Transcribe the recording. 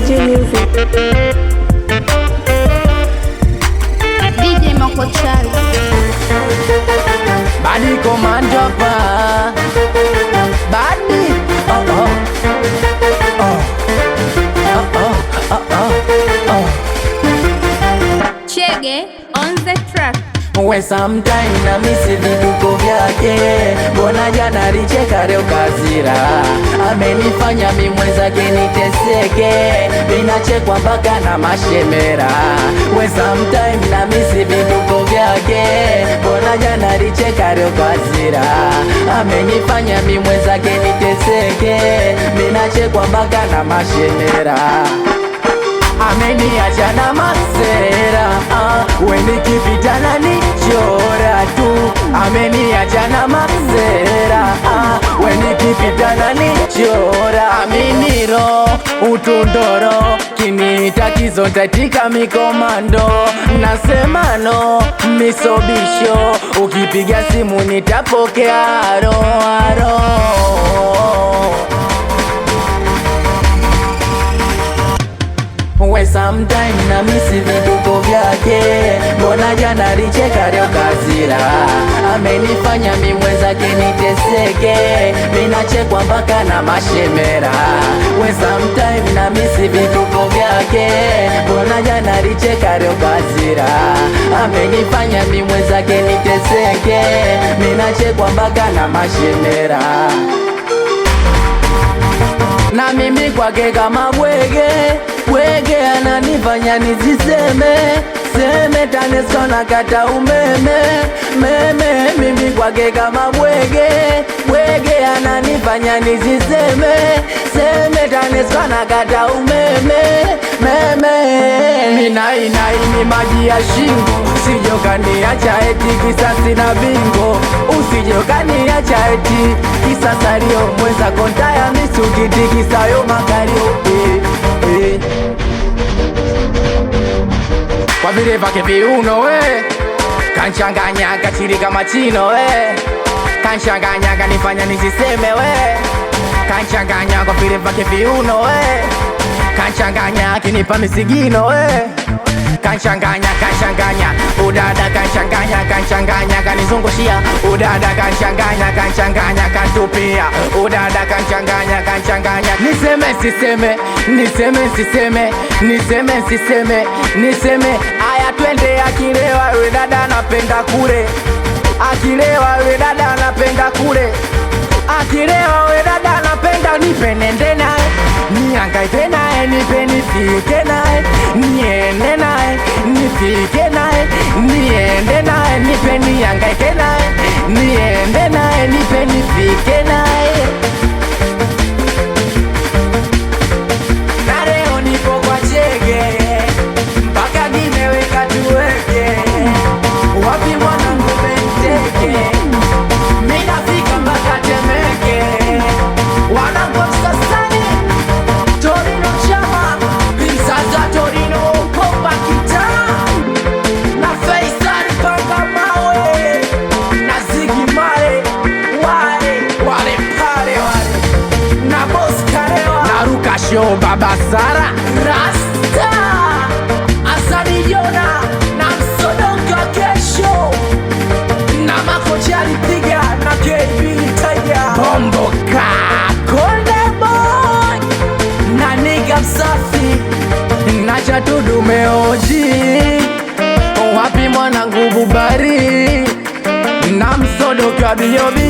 DJ Music. DJ Makochali. Badi Commando hapa. Badi. Chege on the track. We sometime na misi vituko vyake. Mbona jana alicheka leo kazira. Amenifanya mimi mwenzake niteseke. Ninachekwa mpaka na mashemera. We sometime na misi vituko vyake. Mbona jana alicheka leo kazira. Amenifanya mimi mwenzake niteseke. Ninachekwa mpaka na mashemera. Ameniacha na masera, we nikipita na nichora tu. Ameniacha na masera, we nikipita na nichora. Aminiro utundoro, kiniita kizontatika mikomando. Nasema no, misobisho, ukipiga simu nitapokea aro. We sometime na misi vituko vyake. Mbona jana alicheka leo kazira. Amenifanya mimi mwenzake niteseke. Ninachekwa mpaka na mashemera. We sometime na misi vituko vyake. Mbona jana alicheka leo kazira. Amenifanya mimi mwenzake niteseke. Ninachekwa mpaka na mashemera. Na mimi kwake kama bwege ananifanya niziseme TANESCO na kata umeme. Mimi kwake kama bwege ananifanya niziseme TANESCO na kata umeme. Mina ni maji ya shingo. Usijokaniacha eti kisasi na bingo. Usijokaniacha eti kisasa rio. Mweza konta ya misukiti kisayo makario. Kwa vile vake viuno we kanchanganya kachiri kama chino we. Kanchanganya kanifanya nisiseme we. Kanchanganya kwa vile vake viuno we. Kanchanganya kinipa misigino we. Kanchanganya udada. Kanchanganya kanizungushia udada. Kanchanganya kantupia udada. Kanchanganya niseme aya twende. Akilewa we dada anapenda kule. Akilewa we dada anapenda kule. Akilewa we dada anapenda nipe nende nae. Niangaike nae nipe nifike nae. Niende nae nifike nae. Niende nae nipe niangaike nae. Niende nae nipe nifike nae. Na leo nipo kwa Chege mpaka nimeweka tuweke. Wapi mwanangu Benteke. Minafika mpaka Temeke. Wanangu Msasani Torino chama Pinsaza Torino Komba kita na Faisal panga mawe na Ziggy Marley wale pale na Boss Karewa na Ruka Show Baba Sara Rasta Asani Jona na Msodoka Kesho na Makochali piga na KB Tiger Bomboka Konde Boy na Nigga Msafi na Chatudu Meoji. Wapi mwanangu Bubari na Msodoka Biyobi.